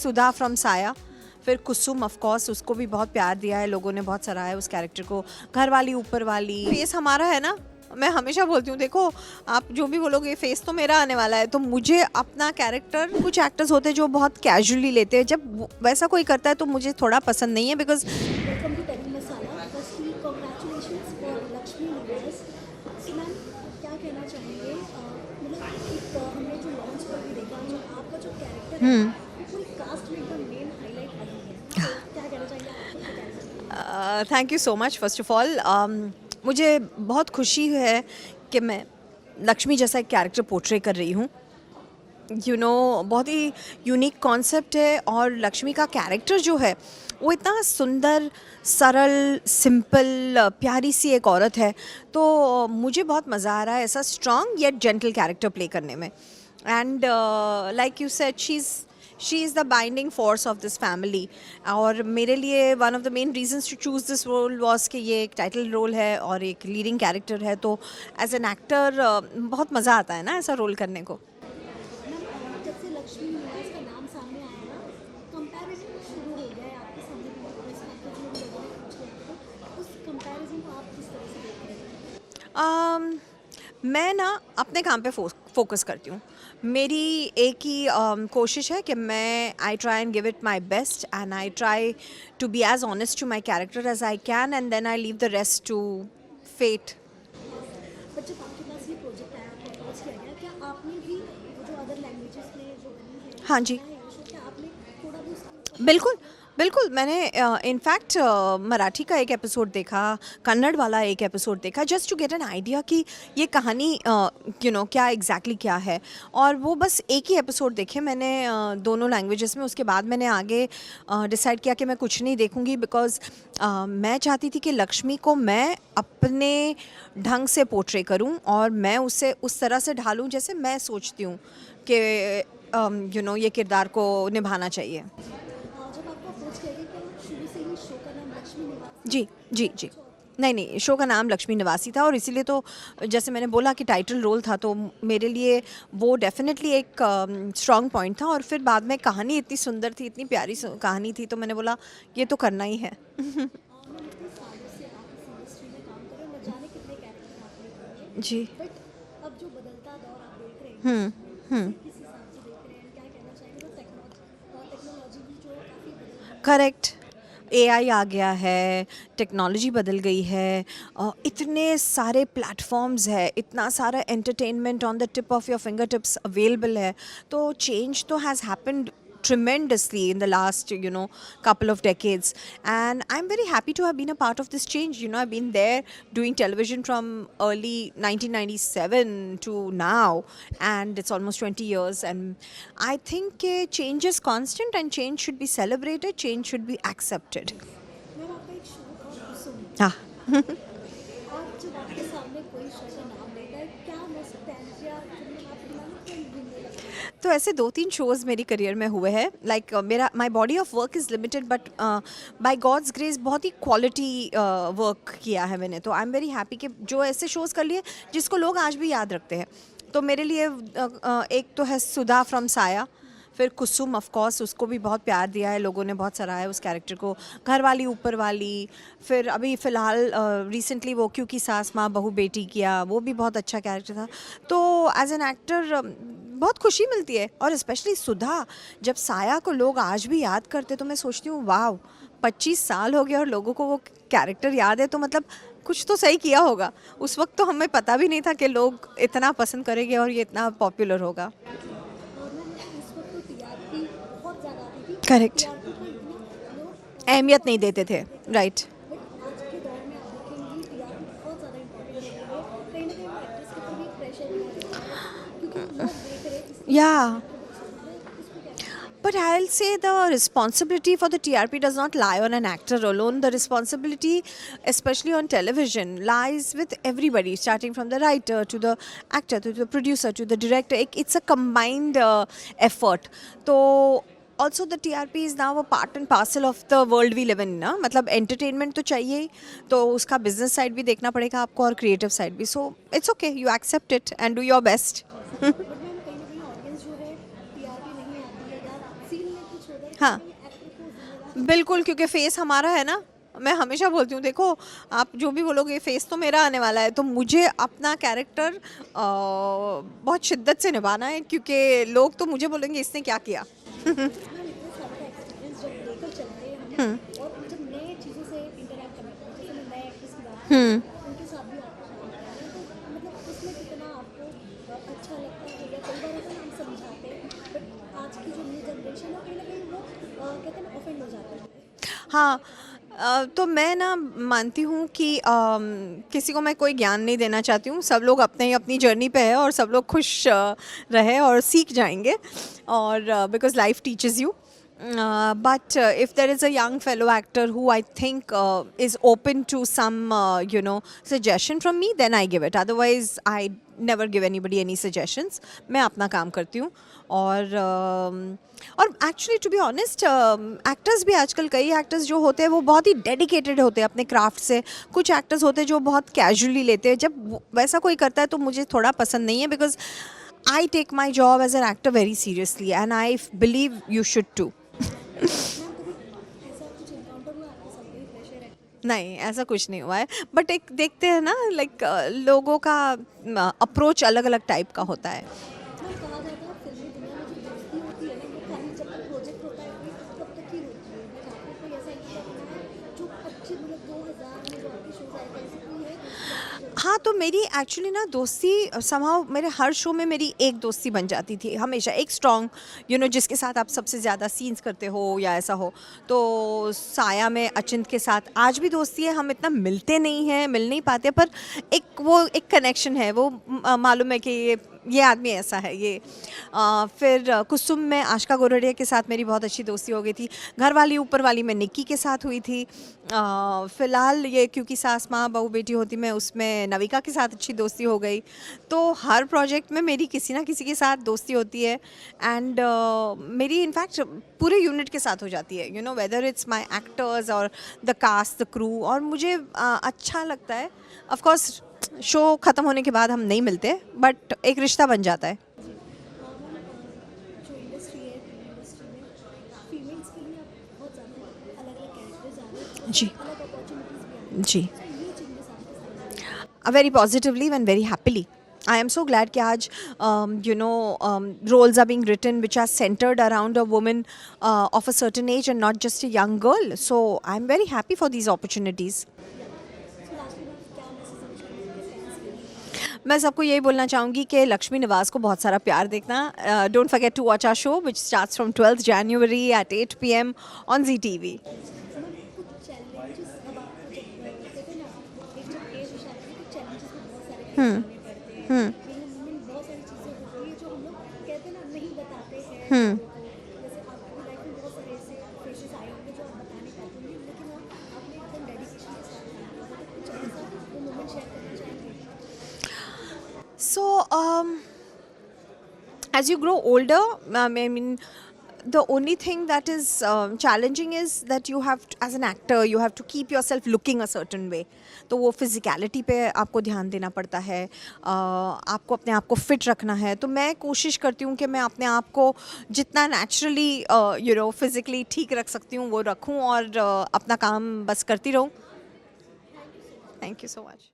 सुधा from साया, फिर कुसुम of course, उसको भी बहुत प्यार दिया है लोगों ने, बहुत सराहा है उस कैरेक्टर को। घर वाली ऊपर वाली फेस हमारा है ना, मैं हमेशा बोलती हूँ देखो आप जो भी बोलोगे फेस तो मेरा आने वाला है, तो मुझे अपना कैरेक्टर, कुछ एक्टर्स होते हैं जो बहुत कैजुअली लेते हैं, जब वैसा कोई करता है तो मुझे थोड़ा पसंद नहीं है बिकॉज वेलकम टू टेरी मसाला। Firstly congratulations for Lakshmi Niwas. So ma'am क्या कहना चाहेंगे, मतलब एक हमने जो लॉन्च पर भी देखा, जो आपका जो कैरेक्टर है वो पूरी कास्ट में एकदम मेन हाईलाइट रही है, तो क्या कहना चाहेंगे आप खुद के character? Thank you so much first of all. मुझे बहुत खुशी है कि मैं लक्ष्मी जैसा एक कैरेक्टर पोर्ट्रे कर रही हूँ। बहुत ही यूनिक कॉन्सेप्ट है, और लक्ष्मी का कैरेक्टर जो है वो इतना सुंदर, सरल, सिंपल, प्यारी सी एक औरत है। तो मुझे बहुत मज़ा आ रहा है ऐसा strong yet gentle character play करने में। And like you said, she is the binding force of this family. और मेरे लिए one of the main reasons to choose this role was कि ये एक टाइटल रोल है और एक लीडिंग कैरेक्टर है, तो एज एन एक्टर बहुत मज़ा आता है ना ऐसा रोल करने को। मैम जब से लक्ष्मी निवास का नाम सामने आया ना, कंपैरिजन शुरू हो गया है आपके सामने भी, इस बात को जो लोगों ने पूछ लिया आपको, उस कंपैरिजन को आप किस तरह से देख रहे हैं? मैं ना अपने काम पे फोकस करती हूँ। मेरी एक ही कोशिश है कि मैं I try and give it my best, and I try to be as honest to my character as I can, and then I leave the rest to fate. But जब आपके पास ये प्रोजेक्ट आया, प्रपोज किया गया, क्या आपने भी वो जो अदर लैंग्वेजेस में जो बनी है, हाँ जी, है शो, क्या आपने थोड़ा भी उसका बिल्कुल बिल्कुल। मैंने इनफैक्ट मराठी का एक एपिसोड देखा, कन्नड़ वाला एक एपिसोड देखा, just to get an idea कि ये कहानी क्या एग्जैक्टली क्या है। और वो बस एक ही एपिसोड देखे मैंने दोनों लैंग्वेजेस में। उसके बाद मैंने आगे डिसाइड किया कि मैं कुछ नहीं देखूंगी, बिकॉज मैं चाहती थी कि लक्ष्मी को मैं अपने ढंग से पोर्ट्रे करूं, और मैं उसे उस तरह से ढालूं जैसे मैं सोचती हूँ कि ये किरदार को निभाना चाहिए। जब आपको अप्रोच किया गया, क्या शुरू से ही शो का नाम लक्ष्मी निवास? जी जी जी। नहीं, शो का नाम लक्ष्मी निवासी था, और इसीलिए तो जैसे मैंने बोला कि टाइटल रोल था, तो मेरे लिए वो डेफिनेटली एक स्ट्रॉन्ग पॉइंट था। और फिर बाद में कहानी इतनी सुंदर थी, इतनी प्यारी कहानी थी, तो मैंने बोला ये तो करना ही है। मैम इतने सालों से आप इस इंडस्ट्री में काम कर रहे हो, न जाने कितने कैरेक्टर आपने किए हैं, जी। बट अब जो बदलता दौर आप देख रहे हैं हम्म उसमें, किस हिसाब से देख रहे हैं, क्या कहना चाहेंगे? तो टेक्नोलॉजी भी जो काफ़ी बदल गई है। करेक्ट। एआई आ गया है, टेक्नोलॉजी बदल गई है, इतने सारे प्लेटफॉर्म्स है, इतना सारा entertainment on the tip of your finger tips available है। तो चेंज तो has happened tremendously in the last couple of decades, and I'm very happy to have been a part of this change. I've been there doing television from early 1997 to now, and it's almost 20 years, and I think change is constant, and change should be celebrated, change should be accepted. Ma'am आपका एक show था कुसुम, हाँ। आप जब आपके सामने कोई show का नाम लेता है, क्या नॉस्टैल्जिया मतलब आपके दिमाग में क्या घूमने लगता है? तो ऐसे 2-3 शोज़ मेरी करियर में हुए हैं। लाइक मेरा my body of work is limited, but by God's grace बहुत ही क्वालिटी वर्क किया है मैंने। तो आई एम वेरी हैप्पी कि जो ऐसे शोज़ कर लिए जिसको लोग आज भी याद रखते हैं। तो मेरे लिए एक तो है सुधा फ्रॉम साया, फिर कुसुम ऑफ कोर्स, उसको भी बहुत प्यार दिया है लोगों ने, बहुत सराहा है उस कैरेक्टर को। घर वाली ऊपर वाली, फिर अभी फ़िलहाल रिसेंटली वो क्योंकि सास माँ बहू बेटी किया, वो भी बहुत अच्छा कैरेक्टर था। तो एज एन एक्टर बहुत खुशी मिलती है। और स्पेशली सुधा, जब साया को लोग आज भी याद करते, तो मैं सोचती हूँ वाह, 25 साल हो गए और लोगों को वो कैरेक्टर याद है, तो मतलब कुछ तो सही किया होगा। उस वक्त तो हमें पता भी नहीं था कि लोग इतना पसंद करेंगे और ये इतना पॉपुलर होगा। और मैम उस वक्त तो टीआरपी बहुत ज़्यादा आती थी, करेक्ट। टीआरपी को इतना लोग अहमियत नहीं देते थे, राइट। बट आज के दौर में आप देखेंगे टीआरपी बहुत ज़्यादा इंपॉर्टेंट हो गई है, कहीं ना कहीं वो एक्ट्रेस के ऊपर भी एक प्रेशर भी रहता है, क्योंकि लोग देख रहे हैं इसलिए या इस पे क्या? But I'll say the responsibility for the TRP does not lie on an actor alone. The responsibility, especially on television, lies with everybody, starting from the writer to the actor to the producer to the director. It's a combined effort. So also the TRP is now a part and parcel of the world we live in. ना मतलब entertainment तो चाहिए ही, तो उसका business side भी देखना पड़ेगा आपको, और creative side भी. So it's okay, you accept it and do your best. But ma'am कहीं ना कहीं ऑडियंस जो है टीआरपी नहीं आती है या सीन में कुछ होता है हाँ एक्टर को जिम्मेदार बिल्कुल, क्योंकि फेस हमारा है ना। मैं हमेशा बोलती हूँ देखो, आप जो भी बोलोगे फेस तो मेरा आने वाला है, तो मुझे अपना कैरेक्टर बहुत शिद्दत से निभाना है, क्योंकि लोग तो मुझे बोलेंगे इसने क्या किया। मैम इतने साल का एक्सपीरियंस जब लेकर चलते हैं हम और जब नए चीज़ों से इंटरेक्ट करना पड़ता है, जैसे मैं नए एक्ट्रेस की बात हम्म करूँ उनके साथ भी आपको काम करना है, तो मतलब उसमें कितना आपको अच्छा लगता है, या कई बार होता है ना, हम समझाते हैं बट आज की जो न्यू जनरेशन है कहीं ना कहीं वो कहते हैं ना ऑफेंड हो जाते हैं। हाँ तो मैं ना मानती हूँ कि किसी को मैं कोई ज्ञान नहीं देना चाहती हूँ। सब लोग अपने ही अपनी जर्नी पे है और सब लोग खुश रहे और सीख जाएंगे, और because life teaches you. But if there is a young fellow actor who I think is open to some suggestion from me, then I give it. Otherwise I never give anybody any suggestions. मैं अपना काम करती हूँ. और actually to be honest, actors भी आजकल, कई actors जो होते हैं वो बहुत ही डेडिकेटेड होते हैं अपने क्राफ्ट से. कुछ एक्टर्स होते हैं जो बहुत कैजुअली लेते हैं. जब वैसा कोई करता है तो मुझे थोड़ा पसंद नहीं है, because I take my job as an actor very seriously and I believe you should too. Ma'am कभी ऐसा कुछ इनकाउंटर हुआ आपके साथ, कोई प्रेशर एक्टर? नहीं, ऐसा कुछ नहीं हुआ है, बट एक देखते हैं ना, लाइक लोगों का अप्रोच अलग अलग टाइप का होता है. मैम कहा जाता है फिल्मी दुनिया में जो दोस्ती होती है ना वो खाली जब तक प्रोजेक्ट होता है कोई तब तक ही होती है, बट आपको कोई ऐसा इंटरव्यू है जो अच्छी, मतलब 2000 में जो आपके शोज आए थे ऐसी कोई है दोस्ती आपकी जो हाँ, तो मेरी एक्चुअली ना दोस्ती समहाउ मेरे हर शो में मेरी एक दोस्ती बन जाती थी हमेशा, एक स्ट्रॉन्ग जिसके साथ आप सबसे ज़्यादा सीन्स करते हो या ऐसा हो. तो साया में अचिंत के साथ आज भी दोस्ती है. हम इतना मिलते नहीं हैं, मिल नहीं पाते, पर एक कनेक्शन है. वो मालूम है कि ये आदमी ऐसा है ये. फिर कुसुम में आशिका गोरडिया के साथ मेरी बहुत अच्छी दोस्ती हो गई थी. घर वाली ऊपर वाली में निक्की के साथ हुई थी. फ़िलहाल ये क्योंकि सास माँ बहू बेटी होती मैं, उसमें नविका के साथ अच्छी दोस्ती हो गई. तो हर प्रोजेक्ट में मेरी किसी ना किसी के साथ दोस्ती होती है. एंड मेरी इनफैक्ट पूरे यूनिट के साथ हो जाती है, वेदर इट्स माई एक्टर्स और द कास्ट, द क्रू. और मुझे अच्छा लगता है. ऑफ कोर्स शो ख़त्म होने के बाद हम नहीं मिलते, बट एक रिश्ता बन जाता है. जो इंडस्ट्री है, फिल्म इंडस्ट्री में फीमेल्स के लिए आप बहुत ज़्यादा अलग अलग कैरेक्टर्स आ रहे हैं, जी अलग अपॉर्चुनिटीज़ भी आ रही हैं, जी. तो ये चेंजेस आपके साथ आ रहे हैं? Very positively and very happily. I am so glad कि आज roles are being written which are centered around a woman of a certain age and not just a young girl. So I'm very happy for these opportunities. तो lastly ma'am क्या message देना चाहेंगे अपने fans के लिए? मैं सबको यही बोलना चाहूँगी कि लक्ष्मी निवास को बहुत सारा प्यार देखना. Don't forget to watch our show which starts from 12th January at 8 PM on ZTV. Ma'am कुछ चैलेंजेस अब आपको जब कहते हैं ना एक जब एज हो जाती है तो चैलेंजेस भी बहुत सारे फेस करने पड़ते हैं, लेकिन बहुत सारी चीज़ें होती हैं जो हम लोग कहते हैं ना नहीं बताते हैं लोगों को, जैसे आपकी लाइफ में बहुत सारे ऐसे फेसेस आए होंगे जो आप बता नहीं पाते होंगे, लेकिन आपने एकदम डेडिकेशन के साथ काम किया, तो कुछ ऐसा वो मोमेंट शेयर करना चाहेंगे? So, as you grow older, I mean, the only thing that is challenging is that you have to, as an actor, you have to keep yourself looking a certain way. तो वो physicality पे आपको ध्यान देना पड़ता है. आपको अपने आप को फिट रखना है. तो मैं कोशिश करती हूँ कि मैं अपने आप को जितना नेचुरली फिजिकली ठीक रख सकती हूँ वो रखूँ, और अपना काम बस करती रहूँ. Thank you so much.